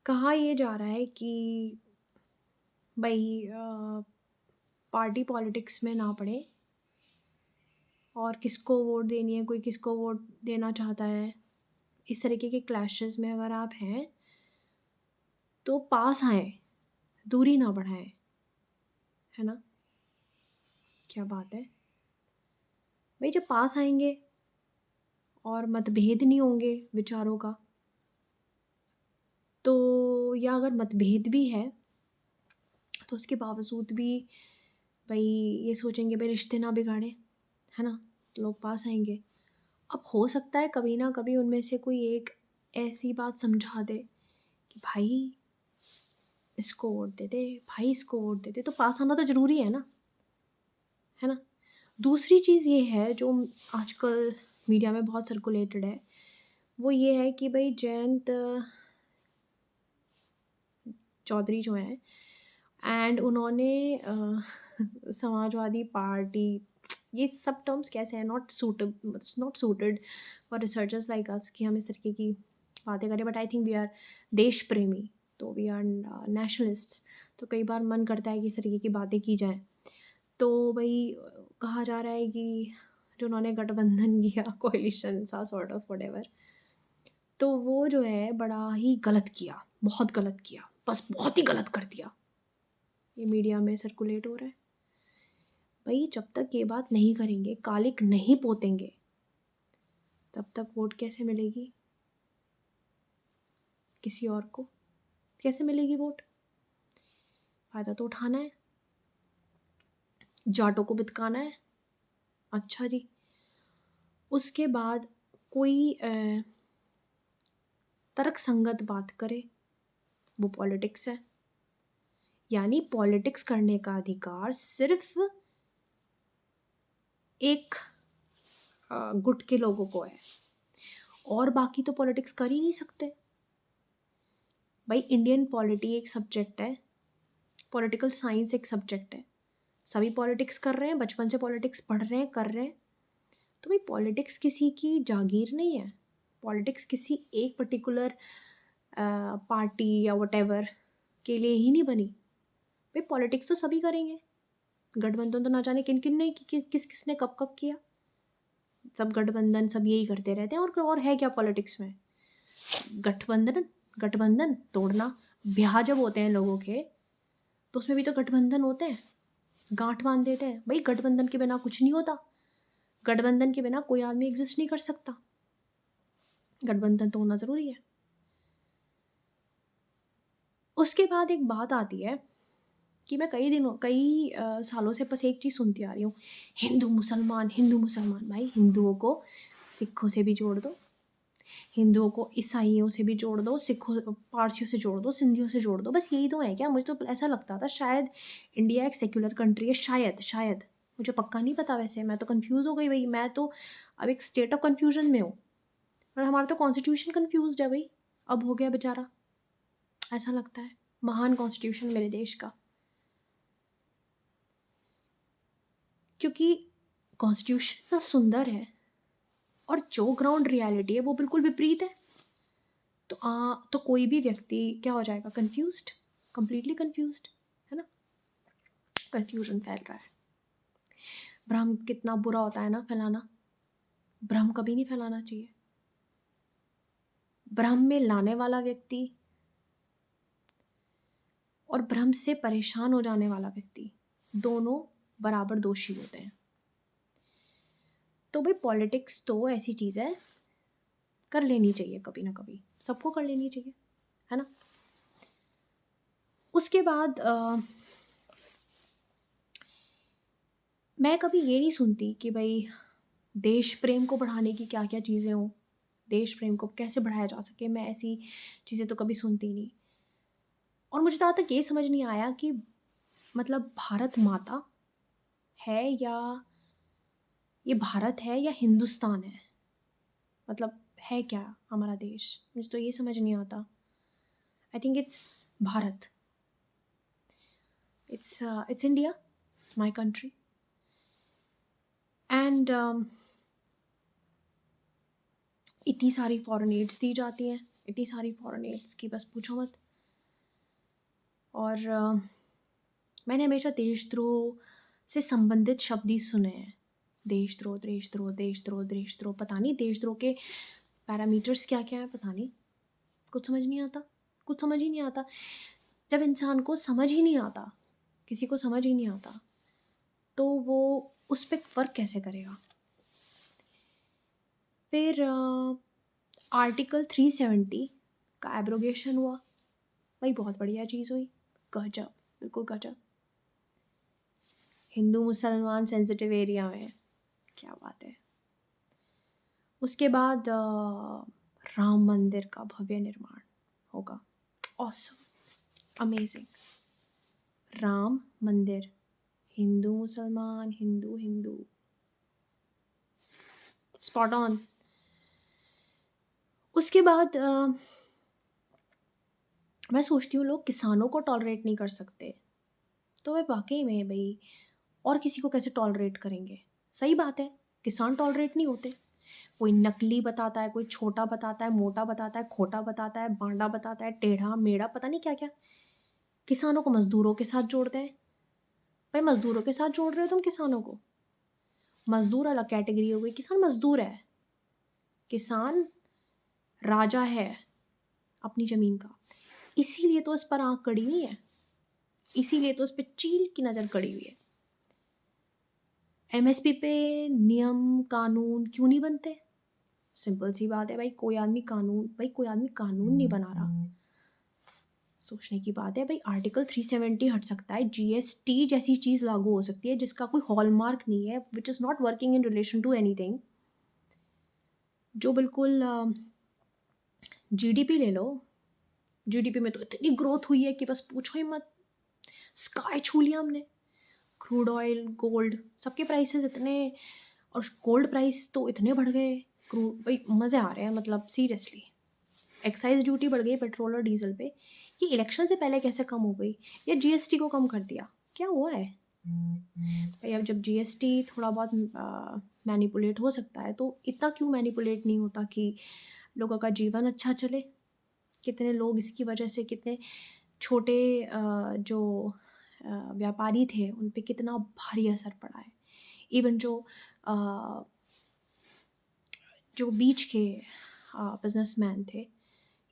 कहा ये जा रहा है कि भाई पार्टी पॉलिटिक्स में ना पड़े और किसको वोट देनी है, कोई किसको वोट देना चाहता है, इस तरीके के क्लैशेस में अगर आप हैं तो पास आएँ, दूरी ना बढ़ाएं, है ना? क्या बात है भाई, जब पास आएंगे और मतभेद नहीं होंगे विचारों का, तो या अगर मतभेद भी है तो उसके बावजूद भी भाई ये सोचेंगे भाई रिश्ते ना बिगाड़े, है ना? तो लोग पास आएंगे। अब हो सकता है कभी ना कभी उनमें से कोई एक ऐसी बात समझा दे कि भाई इसको वोट दे दे, भाई इसको वोट दे दे, तो पास आना तो ज़रूरी है ना? दूसरी चीज़ ये है जो आजकल मीडिया में बहुत सर्कुलेटेड है, वो ये है कि भाई जयंत चौधरी जो हैं एंड उन्होंने समाजवादी पार्टी, ये सब टर्म्स कैसे हैं, not suited for researchers like us कि हम इस तरीके की बातें करें, but I think we are देश प्रेमी, तो वी आर नेशनलिस्ट्स, तो कई बार मन करता है कि इस तरीके की बातें की जाएं। तो भाई कहा जा रहा है कि जो उन्होंने गठबंधन किया, कोalition सा सॉर्ट ऑफ व्हाटएवर, तो वो जो है बड़ा ही गलत किया, बहुत गलत किया, बस बहुत ही गलत कर दिया। ये मीडिया में सर्कुलेट हो रहा है। भाई जब तक ये बात नहीं करेंगे, कालिक नहीं पोतेंगे, तब तक वोट कैसे मिलेगी किसी और को? कैसे मिलेगी वोट? फ़ायदा तो उठाना है, जाटों को बितकाना है। अच्छा जी, उसके बाद कोई तर्क संगत बात करे, वो पॉलिटिक्स है। यानी पॉलिटिक्स करने का अधिकार सिर्फ एक गुट के लोगों को है, और बाकी तो पॉलिटिक्स कर ही नहीं सकते। भाई इंडियन पॉलिटी एक सब्जेक्ट है, पॉलिटिकल साइंस एक सब्जेक्ट है, सभी पॉलिटिक्स कर रहे हैं, बचपन से पॉलिटिक्स पढ़ रहे हैं, कर रहे हैं। तो भाई पॉलिटिक्स किसी की जागीर नहीं है, पॉलिटिक्स किसी एक पर्टिकुलर पार्टी या वटेवर के लिए ही नहीं बनी। भाई पॉलिटिक्स तो सभी करेंगे, गठबंधन तो ना जाने किन किन ने किस किसने कब कब किया, सब गठबंधन सब यही करते रहते हैं। और है क्या पॉलिटिक्स में? गठबंधन, गठबंधन तोड़ना। ब्याह जब होते हैं लोगों के तो उसमें भी तो गठबंधन होते हैं, गांठ बांध देते हैं। भाई गठबंधन के बिना कुछ नहीं होता, गठबंधन के बिना कोई आदमी एग्जिस्ट नहीं कर सकता, गठबंधन तो होना ज़रूरी है। उसके बाद एक बात आती है कि मैं कई सालों से बस एक चीज़ सुनती आ रही हूँ, हिंदू मुसलमान, हिंदू मुसलमान। भाई हिंदुओं को सिखों से भी जोड़ दो, हिंदुओं को ईसाइयों से भी जोड़ दो, सिखों पारसियों से जोड़ दो, सिंधियों से जोड़ दो, बस यही तो है क्या? मुझे तो ऐसा लगता था शायद इंडिया एक सेक्युलर कंट्री है, शायद मुझे पक्का नहीं पता। वैसे मैं तो कंफ्यूज हो गई भाई, मैं तो अब एक स्टेट ऑफ कन्फ्यूजन में हूँ। और हमारा तो कॉन्स्टिट्यूशन कंफ्यूज है भाई, अब हो गया बेचारा, ऐसा लगता है। महान कॉन्स्टिट्यूशन मेरे देश का, क्योंकि कॉन्स्टिट्यूशन इतना सुंदर है और जो ग्राउंड रियलिटी है वो बिल्कुल विपरीत है। तो कोई भी व्यक्ति क्या हो जाएगा? कंफ्यूज्ड, कंप्लीटली कंफ्यूज्ड, है ना? कंफ्यूजन फैल रहा है। भ्रम कितना बुरा होता है ना फैलाना, भ्रम कभी नहीं फैलाना चाहिए। भ्रम में लाने वाला व्यक्ति और भ्रम से परेशान हो जाने वाला व्यक्ति दोनों बराबर दोषी होते हैं। तो भाई पॉलिटिक्स तो ऐसी चीज़ है, कर लेनी चाहिए कभी ना कभी, सबको कर लेनी चाहिए, है ना? उसके बाद मैं कभी ये नहीं सुनती कि भाई देश प्रेम को बढ़ाने की क्या क्या चीज़ें हों, देश प्रेम को कैसे बढ़ाया जा सके, मैं ऐसी चीज़ें तो कभी सुनती नहीं। और मुझे तो तक ये समझ नहीं आया कि मतलब भारत माता है या ये भारत है या हिंदुस्तान है, मतलब है क्या हमारा देश? मुझे तो ये समझ नहीं आता। I think it's Bharat, it's India, my country. And इतनी सारी फॉरेन एड्स दी जाती हैं, इतनी सारी फॉरेन एड्स की बस पूछो मत। और मैंने हमेशा देशद्रोह से संबंधित शब्द ही सुने हैं। देशद्रोह, देशद्रोह, देशद्रोह, देशद्रोह, पता नहीं देशद्रोह के पैरामीटर्स क्या क्या है, पता नहीं, कुछ समझ नहीं आता, कुछ समझ ही नहीं आता। जब इंसान को समझ ही नहीं आता, किसी को समझ ही नहीं आता, तो वो उस पर वर्क कैसे करेगा। फिर आर्टिकल 370 का एब्रोगेशन हुआ। भाई बहुत बढ़िया चीज़ हुई, गजब, बिल्कुल गजब। हिंदू मुसलमान सेंसिटिव एरिया में, क्या बात है। उसके बाद राम मंदिर का भव्य निर्माण होगा। Awesome, amazing. राम मंदिर, हिंदू मुसलमान, हिंदू हिंदू, स्पॉट ऑन। उसके बाद मैं सोचती हूँ लोग किसानों को टॉलरेट नहीं कर सकते, तो वे वाकई में भाई और किसी को कैसे टॉलरेट करेंगे। सही बात है, किसान टॉलरेट नहीं होते। कोई नकली बताता है, कोई छोटा बताता है, मोटा बताता है, खोटा बताता है, बांडा बताता है, टेढ़ा मेढ़ा, पता नहीं क्या क्या। किसानों को मजदूरों के साथ जोड़ते हैं। भाई मजदूरों के साथ जोड़ रहे हो तुम किसानों को। मजदूर अलग कैटेगरी हो गई, किसान मजदूर है। किसान राजा है अपनी ज़मीन का, इसीलिए तो इस पर आँख कड़ी हुई है, इसीलिए तो इस पर चील की नज़र कड़ी हुई है। एमएसपी पे नियम कानून क्यों नहीं बनते? सिंपल सी बात है भाई, कोई आदमी कानून नहीं बना रहा। सोचने की बात है भाई, आर्टिकल 370 हट सकता है, जीएसटी जैसी चीज़ लागू हो सकती है जिसका कोई हॉलमार्क नहीं है, which is not working in relation to anything, जो बिल्कुल जीडीपी ले लो, जीडीपी में तो इतनी ग्रोथ हुई है कि बस पूछो ही मत, स्काई छू लिया हमने। क्रूड ऑयल, गोल्ड, सबके प्राइसेस इतने, और गोल्ड प्राइस तो इतने बढ़ गए, क्रूड भाई मज़े आ रहे हैं, मतलब सीरियसली। एक्साइज ड्यूटी बढ़ गई पेट्रोल और डीजल पे, ये इलेक्शन से पहले कैसे कम हो गई, या जीएसटी को कम कर दिया, क्या हुआ है भाई। अब जब जीएसटी थोड़ा बहुत मैनिपुलेट हो सकता है, तो इतना क्यों मैनिपुलेट नहीं होता कि लोगों का जीवन अच्छा चले। कितने लोग इसकी वजह से, कितने छोटे जो व्यापारी थे उन पे कितना भारी असर पड़ा है। इवन जो बीच के बिजनेसमैन थे,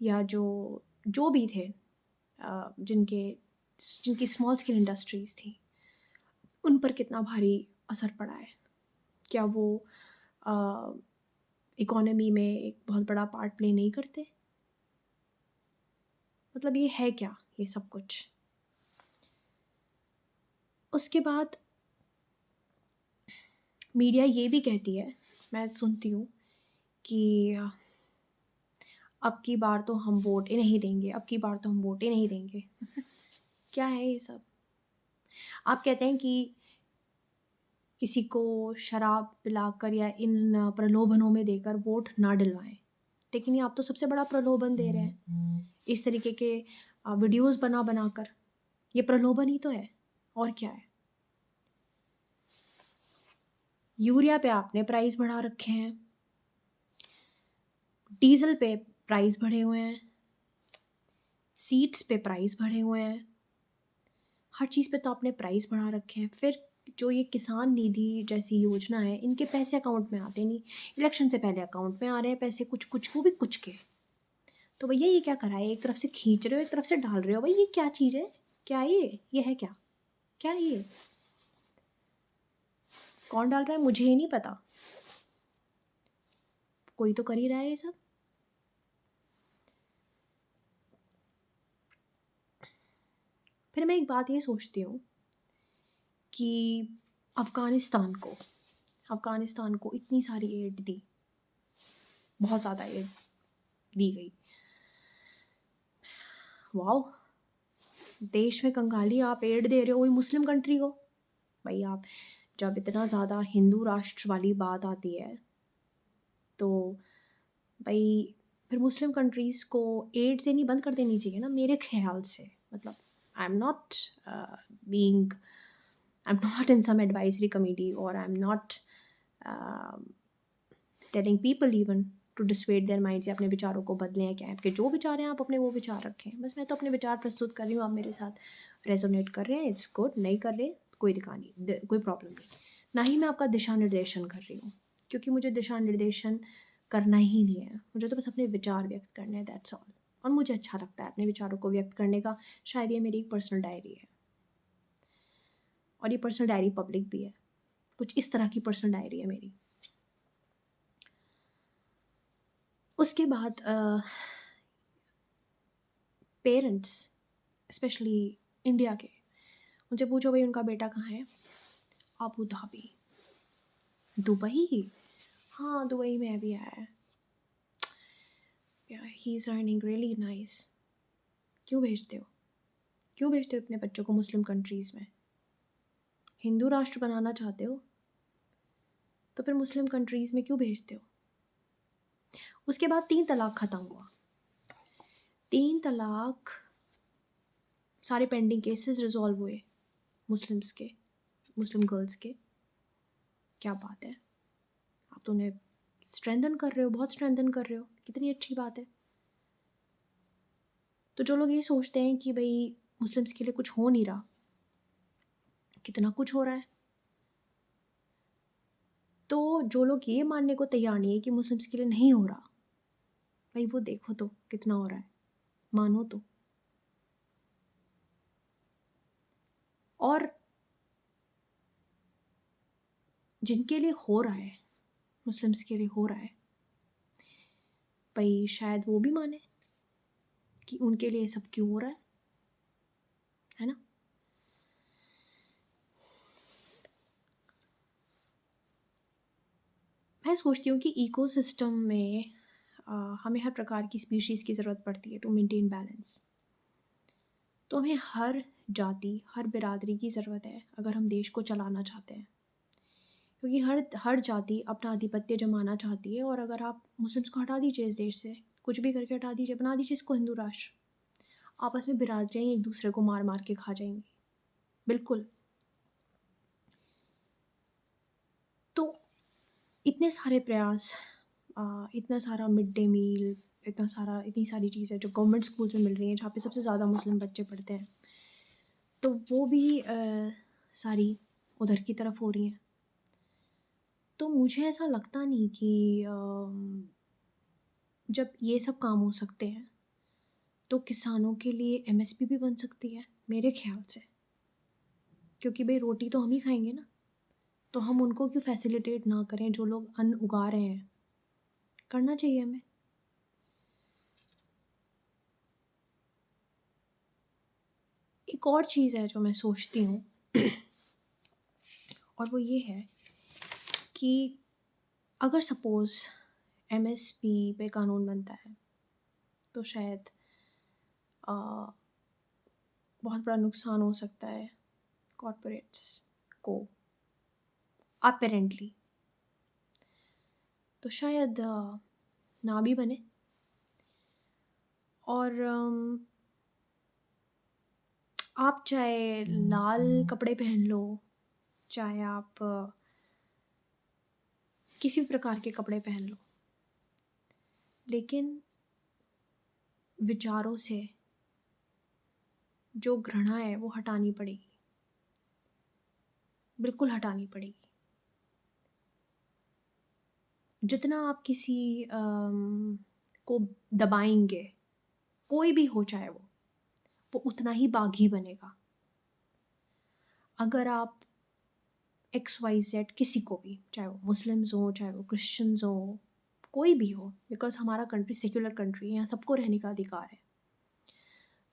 या जो भी थे, जिनकी स्मॉल स्केल इंडस्ट्रीज़ थी, उन पर कितना भारी असर पड़ा है। क्या वो इकोनॉमी में एक बहुत बड़ा पार्ट प्ले नहीं करते? मतलब ये है क्या ये सब कुछ। उसके बाद मीडिया ये भी कहती है, मैं सुनती हूँ कि अब की बार तो हम वोट ही नहीं देंगे, अब की बार तो हम वोट ही नहीं देंगे। क्या है ये सब? आप कहते हैं कि किसी को शराब पिलाकर या इन प्रलोभनों में देकर वोट ना दिलवाएं, लेकिन ये आप तो सबसे बड़ा प्रलोभन दे रहे हैं इस तरीके के वीडियोस बना बना कर। ये प्रलोभन ही तो है, और क्या है। यूरिया पे आपने प्राइस बढ़ा रखे हैं, डीजल पे प्राइस बढ़े हुए हैं, सीट्स पे प्राइस बढ़े हुए हैं, हर चीज़ पे तो आपने प्राइस बढ़ा रखे हैं। फिर जो ये किसान निधि जैसी योजना है, इनके पैसे अकाउंट में आते नहीं, इलेक्शन से पहले अकाउंट में आ रहे हैं पैसे, कुछ कुछ वो भी कुछ के। तो भैया ये क्या करा है, एक तरफ से खींच रहे हो एक तरफ से डाल रहे हो, भाई ये क्या चीज़ है, क्या ये है क्या, क्या है ये, कौन डाल रहा है मुझे ही नहीं पता, कोई तो कर ही रहा है ये सब। फिर मैं एक बात ये सोचती हूँ कि अफ़गानिस्तान को इतनी सारी एड दी, बहुत ज़्यादा एड दी गई, वाओ, देश में कंगाली आप एड दे रहे हो वही मुस्लिम कंट्री को। भाई आप जब इतना ज़्यादा हिंदू राष्ट्र वाली बात आती है, तो भाई फिर मुस्लिम कंट्रीज़ को एड देनी बंद कर देनी चाहिए ना, मेरे ख्याल से। मतलब I am not being, I am not in some advisory committee, और I am not telling people even to dissuade their mind, या अपने विचारों को बदलें, या क्या आपके जो विचार हैं आप अपने वो विचार रखें। बस मैं तो अपने विचार प्रस्तुत कर रही हूँ, आप मेरे साथ रेजोनेट कर रहे हैं, इट्स गुड, नहीं कर रहे कोई दिक्कत नहीं, कोई प्रॉब्लम नहीं। ना ही मैं आपका दिशा निर्देशन कर रही हूँ, क्योंकि मुझे दिशा निर्देशन करना ही नहीं है, मुझे तो बस अपने विचार व्यक्त करने हैं, दैट्स ऑल। और मुझे अच्छा लगता है अपने विचारों को व्यक्त करने का, शायद ये मेरी एक पर्सनल डायरी है, और ये पर्सनल डायरी पब्लिक भी है, कुछ इस तरह की पर्सनल डायरी है मेरी। उसके बाद पेरेंट्स स्पेशली इंडिया के, उनसे पूछो भाई उनका बेटा कहाँ है, अबू धाबी, दुबई, हाँ दुबई में अभी आया है, he is earning really nice. क्यों भेजते हो, क्यों भेजते हो अपने बच्चों को मुस्लिम कंट्रीज़ में? हिंदू राष्ट्र बनाना चाहते हो तो फिर मुस्लिम कंट्रीज़ में क्यों भेजते हो? उसके बाद 3 तलाक ख़त्म हुआ, 3 तलाक सारे पेंडिंग केसेस रिजॉल्व हुए मुस्लिम्स के, मुस्लिम गर्ल्स के। क्या बात है, आप तो उन्हें स्ट्रेंथन कर रहे हो, बहुत स्ट्रेंथन कर रहे हो, कितनी अच्छी बात है। तो जो लोग ये सोचते हैं कि भाई मुस्लिम्स के लिए कुछ हो नहीं रहा, कितना कुछ हो रहा है। तो जो लोग ये मानने को तैयार नहीं है कि मुस्लिम्स के लिए नहीं हो रहा, भाई वो देखो तो कितना हो रहा है, मानो तो। और जिनके लिए हो रहा है, मुस्लिम्स के लिए हो रहा है, भाई शायद वो भी माने कि उनके लिए सब क्यों हो रहा है ना। मैं सोचती हूँ कि इकोसिस्टम में हमें हर प्रकार की स्पीशीज़ की ज़रूरत पड़ती है टू मेंटेन बैलेंस। तो हमें हर जाति, हर बिरादरी की ज़रूरत है अगर हम देश को चलाना चाहते हैं, क्योंकि हर जाति अपना आधिपत्य जमाना चाहती है। और अगर आप मुस्लिम्स को हटा दीजिए इस देश से, कुछ भी करके हटा दीजिए, बना दीजिए इसको हिंदू राष्ट्र, आपस में बिरादरियाँ एक दूसरे को मार मार के खा जाएंगी, बिल्कुल। तो इतने सारे प्रयास, इतना सारा मिड डे मील, इतनी सारी चीज़ें जो गवर्नमेंट स्कूल्स में मिल रही हैं, जहाँ पे सबसे ज़्यादा मुस्लिम बच्चे पढ़ते हैं, तो वो भी सारी उधर की तरफ हो रही हैं। तो मुझे ऐसा लगता नहीं कि जब ये सब काम हो सकते हैं तो किसानों के लिए एमएसपी भी बन सकती है मेरे ख्याल से, क्योंकि भाई रोटी तो हम ही खाएंगे ना, तो हम उनको क्यों फैसिलिटेट ना करें, जो लोग अन्न उगा रहे हैं, करना चाहिए हमें। एक और चीज़ है जो मैं सोचती हूँ और वो ये है कि अगर सपोज़ एमएसपी पे कानून बनता है तो शायद बहुत बड़ा नुकसान हो सकता है कॉरपोरेट्स को, अपेरेंटली। तो शायद ना भी बने। और आप चाहे लाल कपड़े पहन लो, चाहे आप किसी भी प्रकार के कपड़े पहन लो, लेकिन विचारों से जो घृणा है वो हटानी पड़ेगी, बिल्कुल हटानी पड़ेगी। जितना आप किसी को दबाएंगे, कोई भी हो चाहे वो उतना ही बागी बनेगा। अगर आप XYZ किसी को भी, चाहे वो मुस्लिम्स हो, चाहे वो क्रिश्चियंस हो, कोई भी हो, बिकॉज हमारा कंट्री सेक्युलर कंट्री है, यहाँ सबको रहने का अधिकार है।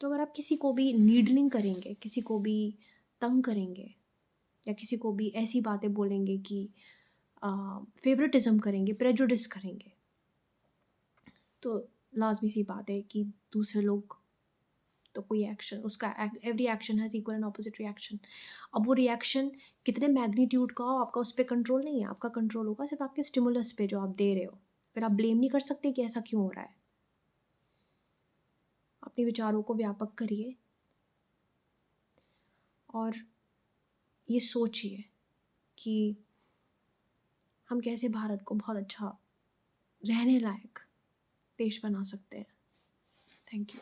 तो अगर आप किसी को भी नीडलिंग करेंगे, किसी को भी तंग करेंगे, या किसी को भी ऐसी बातें बोलेंगे कि फेवरेटिज्म करेंगे, प्रेजुडिस करेंगे, तो लाजमी सी बात है कि दूसरे लोग तो कोई एक्शन, उसका every action has equal and opposite reaction. अब वो रिएक्शन कितने मैग्नीट्यूड का हो, आपका उस पर कंट्रोल नहीं है, आपका कंट्रोल होगा सिर्फ आपके स्टिमुलस पे जो आप दे रहे हो। फिर आप ब्लेम नहीं कर सकते कि ऐसा क्यों हो रहा है। अपने विचारों को व्यापक करिए और ये सोचिए कि हम कैसे भारत को बहुत अच्छा रहने लायक देश बना सकते हैं। Thank you.